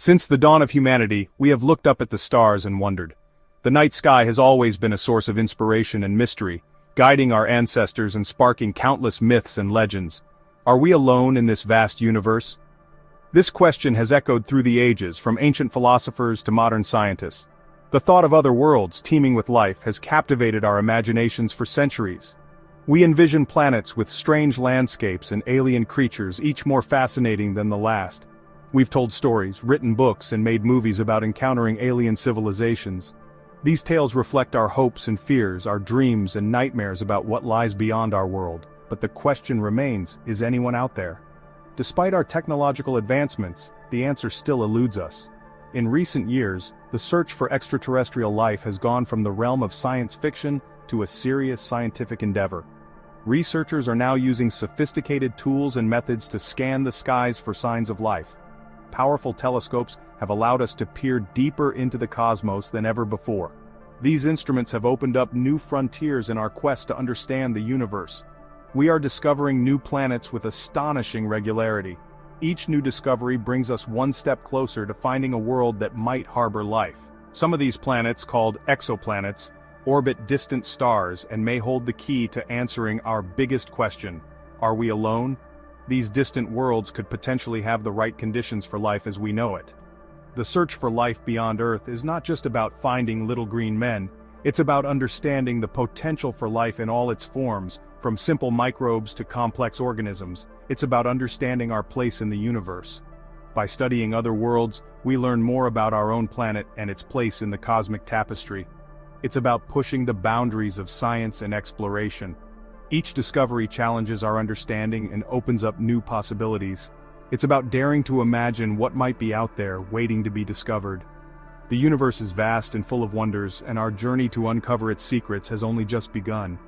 Since the dawn of humanity, we have looked up at the stars and wondered. The night sky has always been a source of inspiration and mystery, guiding our ancestors and sparking countless myths and legends. Are we alone in this vast universe? This question has echoed through the ages, from ancient philosophers to modern scientists. The thought of other worlds teeming with life has captivated our imaginations for centuries. We envision planets with strange landscapes and alien creatures, each more fascinating than the last. We've told stories, written books, and made movies about encountering alien civilizations. These tales reflect our hopes and fears, our dreams and nightmares about what lies beyond our world. But the question remains, is anyone out there? Despite our technological advancements, the answer still eludes us. In recent years, the search for extraterrestrial life has gone from the realm of science fiction to a serious scientific endeavor. Researchers are now using sophisticated tools and methods to scan the skies for signs of life. Powerful telescopes have allowed us to peer deeper into the cosmos than ever before. These instruments have opened up new frontiers in our quest to understand the universe. We are discovering new planets with astonishing regularity. Each new discovery brings us one step closer to finding a world that might harbor life. Some of these planets, called exoplanets, orbit distant stars and may hold the key to answering our biggest question: are we alone? These distant worlds could potentially have the right conditions for life as we know it. The search for life beyond Earth is not just about finding little green men, it's about understanding the potential for life in all its forms, from simple microbes to complex organisms. It's about understanding our place in the universe. By studying other worlds, we learn more about our own planet and its place in the cosmic tapestry. It's about pushing the boundaries of science and exploration. Each discovery challenges our understanding and opens up new possibilities. It's about daring to imagine what might be out there waiting to be discovered. The universe is vast and full of wonders, and our journey to uncover its secrets has only just begun.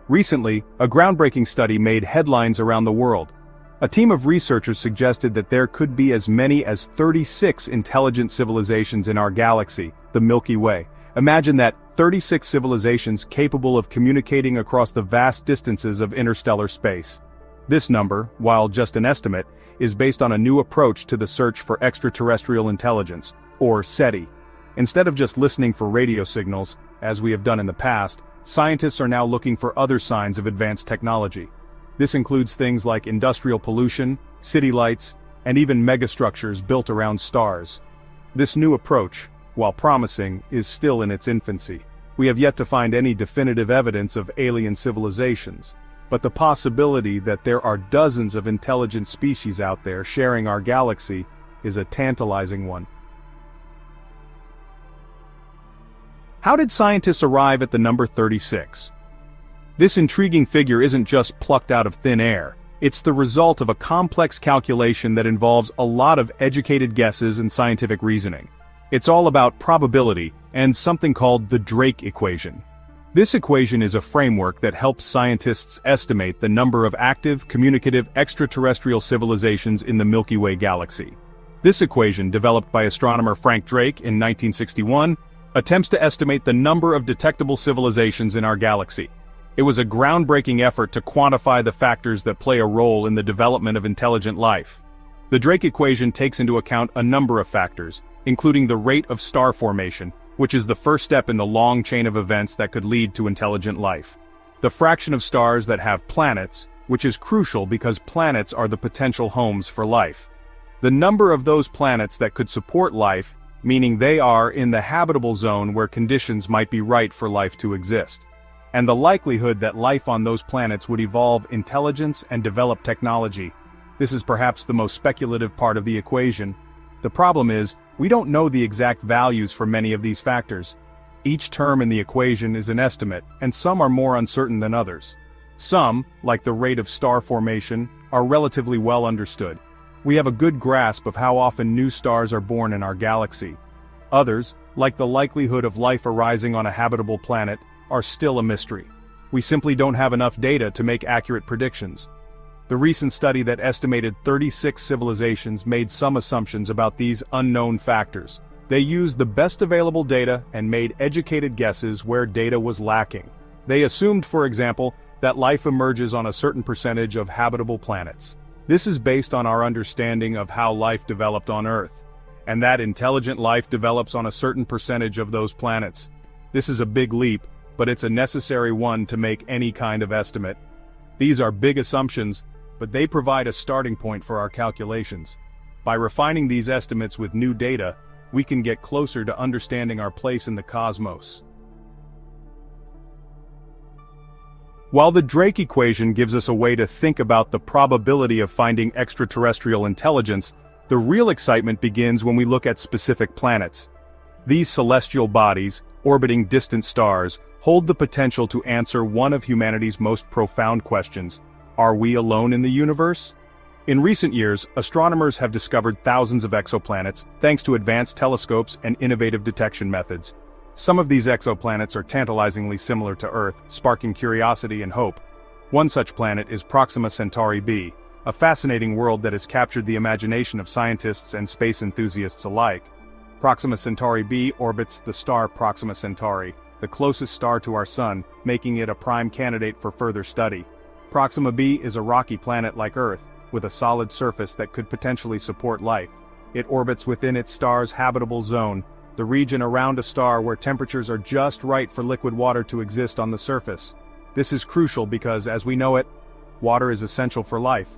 Recently, a groundbreaking study made headlines around the world. A team of researchers suggested that there could be as many as 36 intelligent civilizations in our galaxy, the Milky Way. Imagine that, 36 civilizations capable of communicating across the vast distances of interstellar space. This number, while just an estimate, is based on a new approach to the search for extraterrestrial intelligence, or SETI. Instead of just listening for radio signals, as we have done in the past, scientists are now looking for other signs of advanced technology. This includes things like industrial pollution, city lights, and even megastructures built around stars. This new approach, while promising, is still in its infancy. We have yet to find any definitive evidence of alien civilizations, but the possibility that there are dozens of intelligent species out there sharing our galaxy is a tantalizing one. How did scientists arrive at the number 36? This intriguing figure isn't just plucked out of thin air. It's the result of a complex calculation that involves a lot of educated guesses and scientific reasoning. It's all about probability and something called the Drake equation. This equation is a framework that helps scientists estimate the number of active, communicative extraterrestrial civilizations in the Milky Way galaxy. This equation, developed by astronomer Frank Drake in 1961, attempts to estimate the number of detectable civilizations in our galaxy. It was a groundbreaking effort to quantify the factors that play a role in the development of intelligent life. The Drake equation takes into account a number of factors, including the rate of star formation, which is the first step in the long chain of events that could lead to intelligent life. The fraction of stars that have planets, which is crucial because planets are the potential homes for life. The number of those planets that could support life, meaning they are in the habitable zone where conditions might be right for life to exist. And the likelihood that life on those planets would evolve intelligence and develop technology. This is perhaps the most speculative part of the equation. The problem is, we don't know the exact values for many of these factors. Each term in the equation is an estimate, and some are more uncertain than others. Some, like the rate of star formation, are relatively well understood. We have a good grasp of how often new stars are born in our galaxy. Others, like the likelihood of life arising on a habitable planet, are still a mystery. We simply don't have enough data to make accurate predictions. The recent study that estimated 36 civilizations made some assumptions about these unknown factors. They used the best available data and made educated guesses where data was lacking. They assumed, for example, that life emerges on a certain percentage of habitable planets. This is based on our understanding of how life developed on Earth, and that intelligent life develops on a certain percentage of those planets. This is a big leap, but it's a necessary one to make any kind of estimate. These are big assumptions, but they provide a starting point for our calculations. By refining these estimates with new data, we can get closer to understanding our place in the cosmos. While the Drake equation gives us a way to think about the probability of finding extraterrestrial intelligence, the real excitement begins when we look at specific planets. These celestial bodies, orbiting distant stars, hold the potential to answer one of humanity's most profound questions: are we alone in the universe? In recent years, astronomers have discovered thousands of exoplanets thanks to advanced telescopes and innovative detection methods. Some of these exoplanets are tantalizingly similar to Earth, sparking curiosity and hope. One such planet is Proxima Centauri B, a fascinating world that has captured the imagination of scientists and space enthusiasts alike. Proxima Centauri B orbits the star Proxima Centauri, the closest star to our Sun, making it a prime candidate for further study. Proxima B is a rocky planet like Earth, with a solid surface that could potentially support life. It orbits within its star's habitable zone, the region around a star where temperatures are just right for liquid water to exist on the surface. This is crucial because, as we know it, water is essential for life.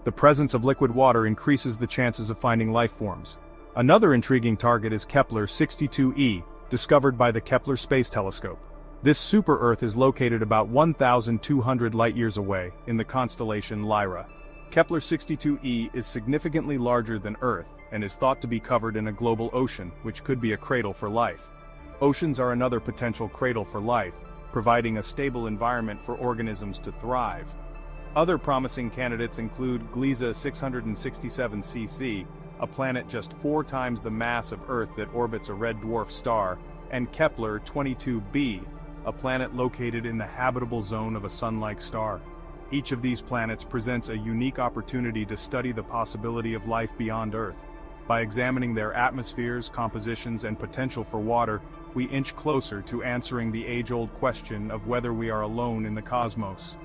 The presence of liquid water increases the chances of finding life forms. Another intriguing target is Kepler 62e, discovered by the Kepler Space Telescope. This super-Earth is located about 1,200 light-years away, in the constellation Lyra. Kepler 62e is significantly larger than Earth, and is thought to be covered in a global ocean, which could be a cradle for life. Oceans are another potential cradle for life, providing a stable environment for organisms to thrive. Other promising candidates include Gliese 667cc, a planet just 4 times the mass of Earth that orbits a red dwarf star, and Kepler 22b, a planet located in the habitable zone of a Sun-like star. Each of these planets presents a unique opportunity to study the possibility of life beyond Earth. By examining their atmospheres, compositions, and potential for water, we inch closer to answering the age-old question of whether we are alone in the cosmos.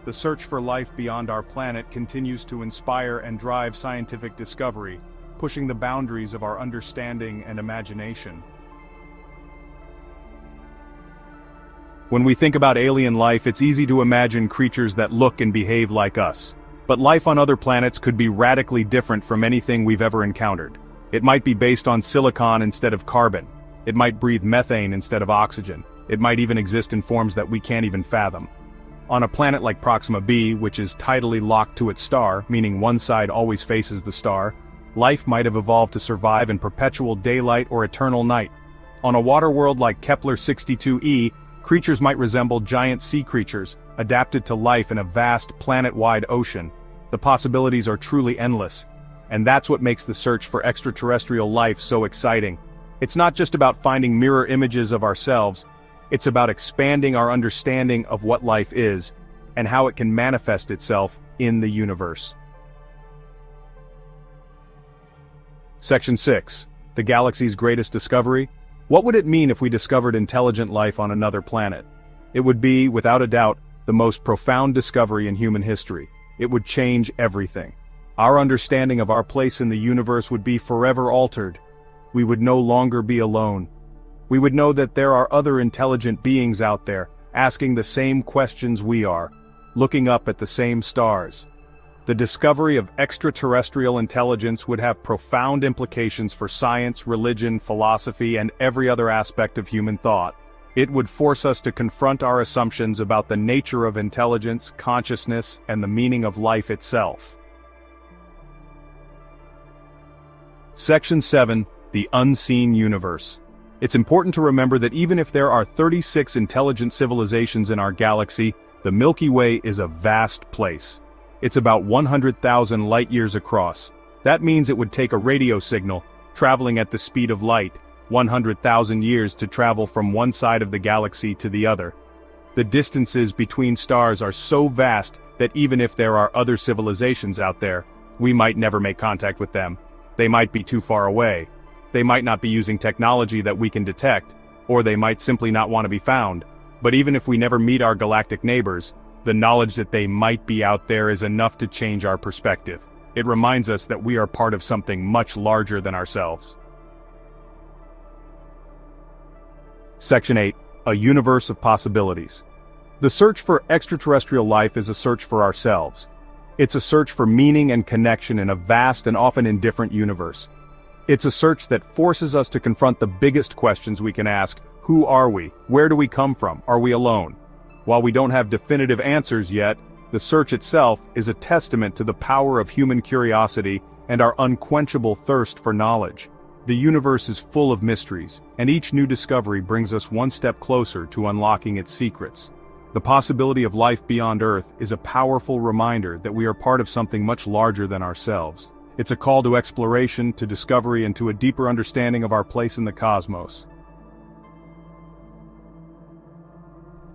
The search for life beyond our planet continues to inspire and drive scientific discovery, pushing the boundaries of our understanding and imagination. When we think about alien life, it's easy to imagine creatures that look and behave like us. But life on other planets could be radically different from anything we've ever encountered. It might be based on silicon instead of carbon. It might breathe methane instead of oxygen. It might even exist in forms that we can't even fathom. On a planet like Proxima B, which is tidally locked to its star, meaning one side always faces the star, life might have evolved to survive in perpetual daylight or eternal night. On a water world like Kepler 62e, creatures might resemble giant sea creatures, adapted to life in a vast planet-wide ocean. The possibilities are truly endless. And that's what makes the search for extraterrestrial life so exciting. It's not just about finding mirror images of ourselves, it's about expanding our understanding of what life is, and how it can manifest itself in the universe. Section 6. The galaxy's greatest discovery? What would it mean if we discovered intelligent life on another planet? It would be, without a doubt, the most profound discovery in human history. It would change everything. Our understanding of our place in the universe would be forever altered. We would no longer be alone. We would know that there are other intelligent beings out there, asking the same questions we are, looking up at the same stars. The discovery of extraterrestrial intelligence would have profound implications for science, religion, philosophy, and every other aspect of human thought. It would force us to confront our assumptions about the nature of intelligence, consciousness, and the meaning of life itself. Section 7. The Unseen Universe. It's important to remember that even if there are 36 intelligent civilizations in our galaxy, the Milky Way is a vast place. It's about 100,000 light-years across. That means it would take a radio signal, traveling at the speed of light, 100,000 years to travel from one side of the galaxy to the other. The distances between stars are so vast that even if there are other civilizations out there, we might never make contact with them. They might be too far away. They might not be using technology that we can detect, or they might simply not want to be found. But even if we never meet our galactic neighbors, The knowledge that they might be out there is enough to change our perspective. It reminds us that we are part of something much larger than ourselves. Section 8. A universe of possibilities. The search for extraterrestrial life is a search for ourselves. It's a search for meaning and connection in a vast and often indifferent universe. It's a search that forces us to confront the biggest questions we can ask. Who are we? Where do we come from? Are we alone? While we don't have definitive answers yet, the search itself is a testament to the power of human curiosity and our unquenchable thirst for knowledge. The universe is full of mysteries, and each new discovery brings us one step closer to unlocking its secrets. The possibility of life beyond Earth is a powerful reminder that we are part of something much larger than ourselves. It's a call to exploration, to discovery, and to a deeper understanding of our place in the cosmos.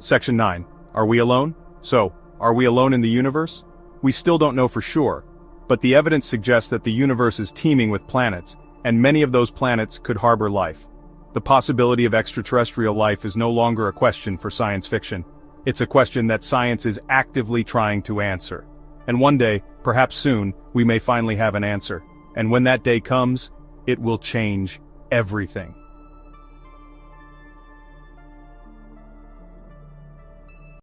Section 9. Are we alone? So, are we alone in the universe? We still don't know for sure, but the evidence suggests that the universe is teeming with planets, and many of those planets could harbor life. The possibility of extraterrestrial life is no longer a question for science fiction. It's a question that science is actively trying to answer. And one day, perhaps soon, we may finally have an answer. And when that day comes, it will change everything.